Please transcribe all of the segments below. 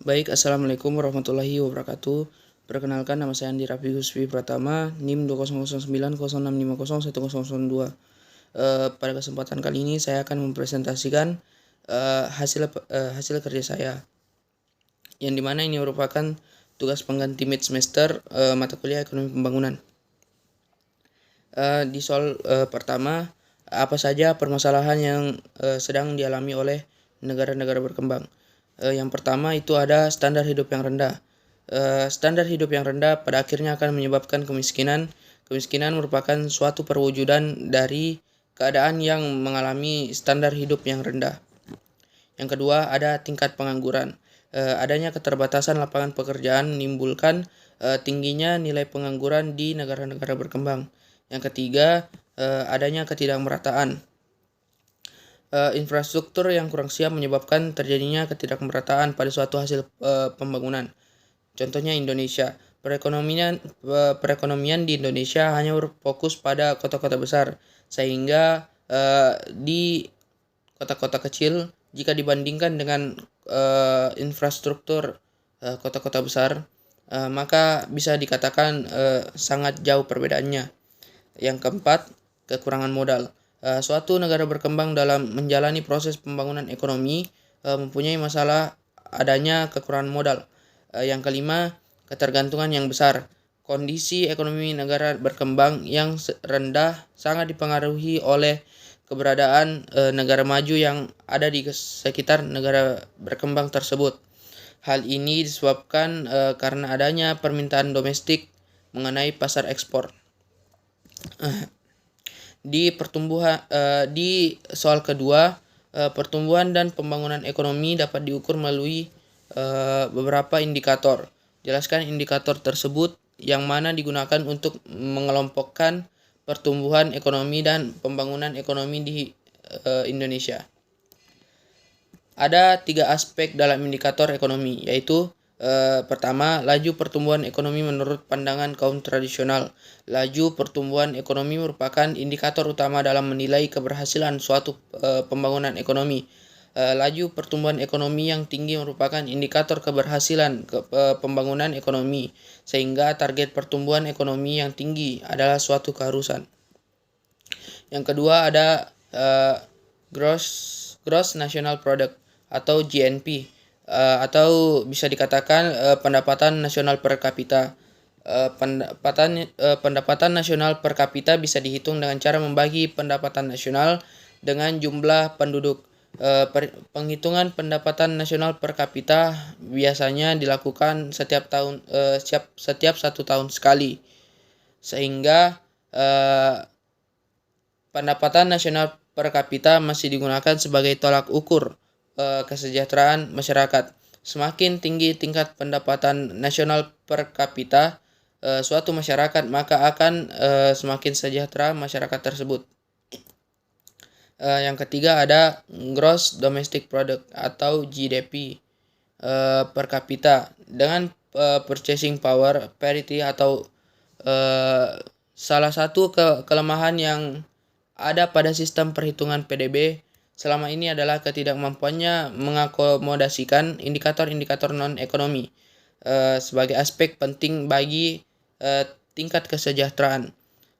Baik, Assalamualaikum warahmatullahi wabarakatuh. Perkenalkan, nama saya Andi Rafi Husfi Pratama, NIM 200906501002. Pada kesempatan kali ini saya akan mempresentasikan hasil kerja saya, yang dimana ini merupakan tugas pengganti mid semester mata kuliah ekonomi pembangunan. Di soal pertama, apa saja permasalahan yang sedang dialami oleh negara-negara berkembang? Yang pertama itu ada standar hidup yang rendah. Standar hidup yang rendah pada akhirnya akan menyebabkan kemiskinan. Kemiskinan merupakan suatu perwujudan dari keadaan yang mengalami standar hidup yang rendah. Yang kedua ada tingkat pengangguran. Adanya keterbatasan lapangan pekerjaan menimbulkan tingginya nilai pengangguran di negara-negara berkembang. Yang ketiga adanya ketidakmerataan. Infrastruktur yang kurang siap menyebabkan terjadinya ketidakmerataan pada suatu hasil pembangunan. Contohnya Indonesia. Perekonomian di Indonesia hanya berfokus pada kota-kota besar, sehingga di kota-kota kecil jika dibandingkan dengan infrastruktur kota-kota besar, maka bisa dikatakan sangat jauh perbedaannya. Yang keempat, kekurangan modal. Suatu negara berkembang dalam menjalani proses pembangunan ekonomi mempunyai masalah adanya kekurangan modal. Yang kelima, ketergantungan yang besar. Kondisi ekonomi negara berkembang yang rendah sangat dipengaruhi oleh keberadaan negara maju yang ada di sekitar negara berkembang tersebut. Hal ini disebabkan karena adanya permintaan domestik mengenai pasar ekspor. Di soal kedua, pertumbuhan dan pembangunan ekonomi dapat diukur melalui beberapa indikator. Jelaskan indikator tersebut yang mana digunakan untuk mengelompokkan pertumbuhan ekonomi dan pembangunan ekonomi di Indonesia. Ada 3 aspek dalam indikator ekonomi, yaitu pertama, laju pertumbuhan ekonomi menurut pandangan kaum tradisional. Laju pertumbuhan ekonomi merupakan indikator utama dalam menilai keberhasilan suatu pembangunan ekonomi. Laju pertumbuhan ekonomi yang tinggi merupakan indikator keberhasilan pembangunan ekonomi, sehingga target pertumbuhan ekonomi yang tinggi adalah suatu keharusan. Yang kedua ada Gross National Product atau GNP, atau bisa dikatakan pendapatan nasional per kapita. Pendapatan nasional per kapita bisa dihitung dengan cara membagi pendapatan nasional dengan jumlah penduduk. Penghitungan pendapatan nasional per kapita biasanya dilakukan setiap 1 tahun sekali, sehingga pendapatan nasional per kapita masih digunakan sebagai tolak ukur kesejahteraan masyarakat. Semakin tinggi tingkat pendapatan nasional per kapita suatu masyarakat, maka akan semakin sejahtera masyarakat tersebut. Yang ketiga ada Gross Domestic Product atau GDP per kapita. Dengan purchasing power parity atau salah satu kelemahan yang ada pada sistem perhitungan PDB selama ini adalah ketidakmampuannya mengakomodasikan indikator-indikator non-ekonomi sebagai aspek penting bagi tingkat kesejahteraan.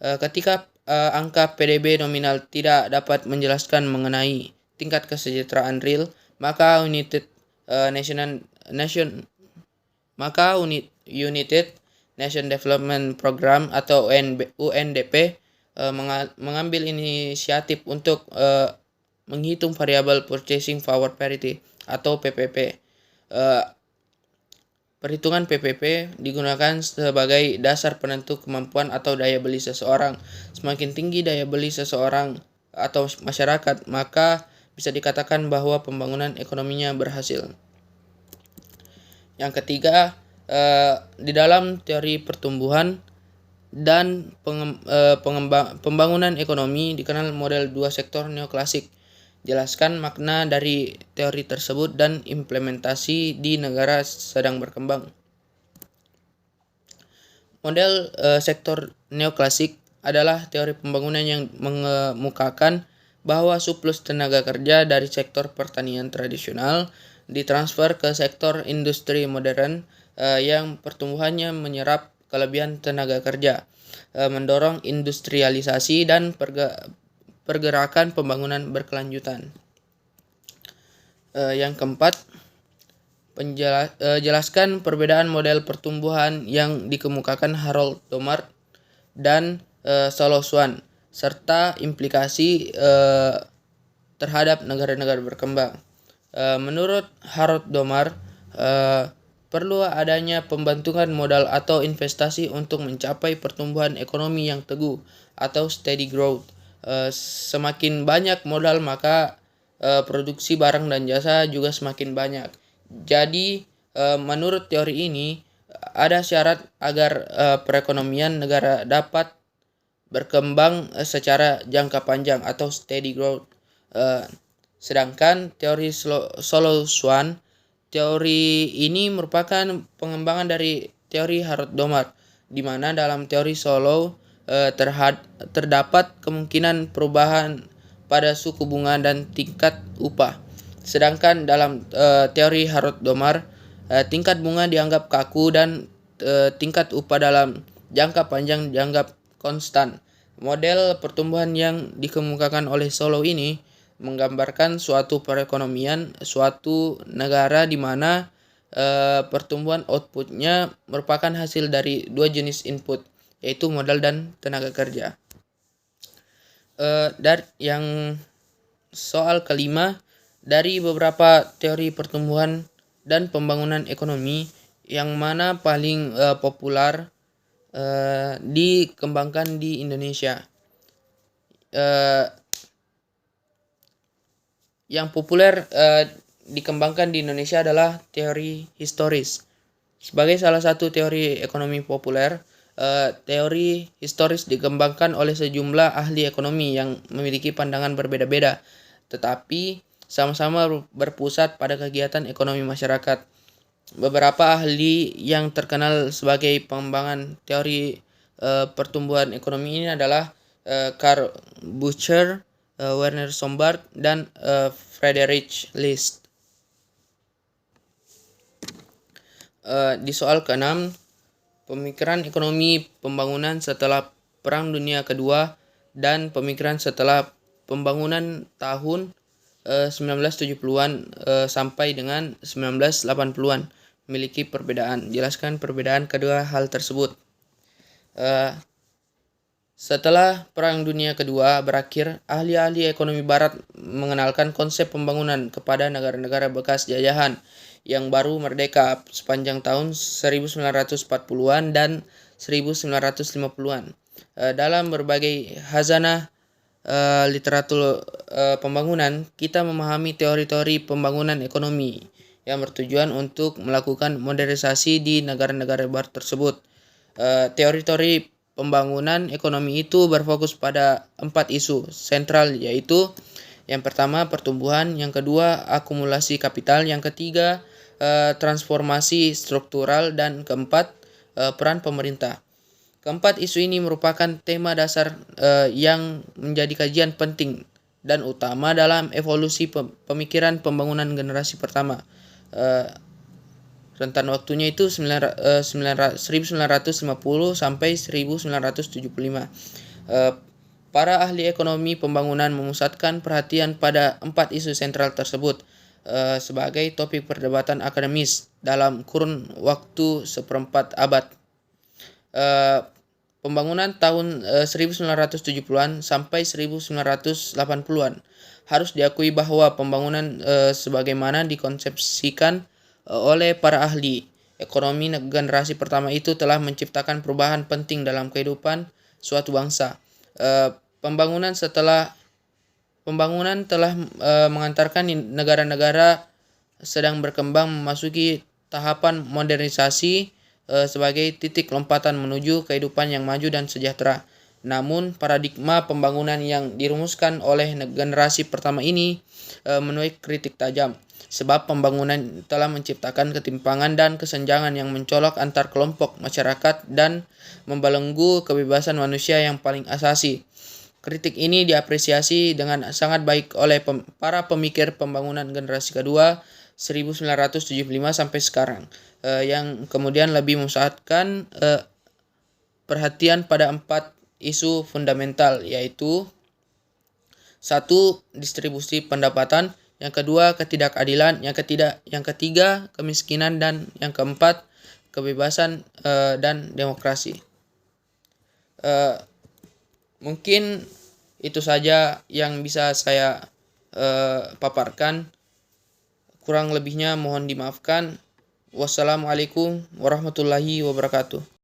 Ketika angka PDB nominal tidak dapat menjelaskan mengenai tingkat kesejahteraan real, maka United Nation Development Program atau UNDP mengambil inisiatif untuk menghitung variabel Purchasing Power Parity atau PPP. Perhitungan PPP digunakan sebagai dasar penentu kemampuan atau daya beli seseorang. Semakin tinggi daya beli seseorang atau masyarakat, maka bisa dikatakan bahwa pembangunan ekonominya berhasil. Yang ketiga, di dalam teori pertumbuhan dan pembangunan ekonomi dikenal model 2 sektor neoklasik. Jelaskan makna dari teori tersebut dan implementasi di negara sedang berkembang. Model sektor neoklasik adalah teori pembangunan yang mengemukakan bahwa surplus tenaga kerja dari sektor pertanian tradisional ditransfer ke sektor industri modern yang pertumbuhannya menyerap kelebihan tenaga kerja, mendorong industrialisasi dan pergerakan pembangunan berkelanjutan. Yang keempat, jelaskan perbedaan model pertumbuhan yang dikemukakan Harold Domart dan Solo Swan, serta implikasi terhadap negara-negara berkembang. Menurut Harold Domart, perlu adanya pembentukan modal atau investasi untuk mencapai pertumbuhan ekonomi yang teguh atau steady growth. Semakin banyak modal, maka produksi barang dan jasa juga semakin banyak. Jadi menurut teori ini ada syarat agar perekonomian negara dapat berkembang secara jangka panjang atau steady growth. Sedangkan teori Solo Swan, teori ini merupakan pengembangan dari teori Harold Domart, di mana dalam teori Solo terdapat kemungkinan perubahan pada suku bunga dan tingkat upah. Sedangkan dalam teori Harold Domart, tingkat bunga dianggap kaku dan tingkat upah dalam jangka panjang dianggap konstan. Model pertumbuhan yang dikemukakan oleh Solo ini menggambarkan suatu perekonomian suatu negara di mana pertumbuhan outputnya merupakan hasil dari dua jenis input, yaitu modal dan tenaga kerja. Dan yang soal kelima, dari beberapa teori pertumbuhan dan pembangunan ekonomi, yang mana paling populer dikembangkan di Indonesia? Yang populer dikembangkan di Indonesia adalah teori historis. Sebagai salah satu teori ekonomi populer, teori historis dikembangkan oleh sejumlah ahli ekonomi yang memiliki pandangan berbeda-beda, tetapi sama-sama berpusat pada kegiatan ekonomi masyarakat. Beberapa ahli yang terkenal sebagai pengembangan teori pertumbuhan ekonomi ini adalah Karl Bucher, Werner Sombart, dan Friedrich List. Di soal ke-6, pemikiran ekonomi pembangunan setelah Perang Dunia Kedua dan pemikiran setelah pembangunan tahun 1970-an sampai dengan 1980-an memiliki perbedaan. Jelaskan perbedaan kedua hal tersebut. Setelah Perang Dunia Kedua berakhir, ahli-ahli ekonomi Barat mengenalkan konsep pembangunan kepada negara-negara bekas jajahan yang baru merdeka sepanjang tahun 1940-an dan 1950-an. Dalam berbagai khazanah literatur pembangunan, kita memahami teori-teori pembangunan ekonomi yang bertujuan untuk melakukan modernisasi di negara-negara barat tersebut. Teori-teori pembangunan ekonomi itu berfokus pada 4 isu sentral, yaitu yang pertama pertumbuhan, yang kedua akumulasi kapital, yang ketiga transformasi struktural, dan keempat peran pemerintah. Keempat isu ini merupakan tema dasar yang menjadi kajian penting dan utama dalam evolusi pemikiran pembangunan generasi pertama. Rentan waktunya itu 1950 sampai 1975. Para ahli ekonomi pembangunan memusatkan perhatian pada 4 isu sentral tersebut sebagai topik perdebatan akademis dalam kurun waktu seperempat abad. Pembangunan tahun 1970-an sampai 1980-an. Harus diakui bahwa pembangunan sebagaimana dikonsepsikan oleh para ahli ekonomi generasi pertama itu telah menciptakan perubahan penting dalam kehidupan suatu bangsa. Pembangunan telah mengantarkan negara-negara sedang berkembang memasuki tahapan modernisasi sebagai titik lompatan menuju kehidupan yang maju dan sejahtera. Namun, paradigma pembangunan yang dirumuskan oleh generasi pertama ini menuai kritik tajam, sebab pembangunan telah menciptakan ketimpangan dan kesenjangan yang mencolok antar kelompok masyarakat dan membelenggu kebebasan manusia yang paling asasi. Kritik ini diapresiasi dengan sangat baik oleh para pemikir pembangunan generasi kedua 1975 sampai sekarang, yang kemudian lebih memusatkan perhatian pada 4 isu fundamental, yaitu 1. Distribusi pendapatan, yang kedua ketidakadilan, yang ketiga kemiskinan, dan yang keempat kebebasan dan demokrasi. Mungkin itu saja yang bisa saya paparkan. Kurang lebihnya mohon dimaafkan. Wassalamualaikum warahmatullahi wabarakatuh.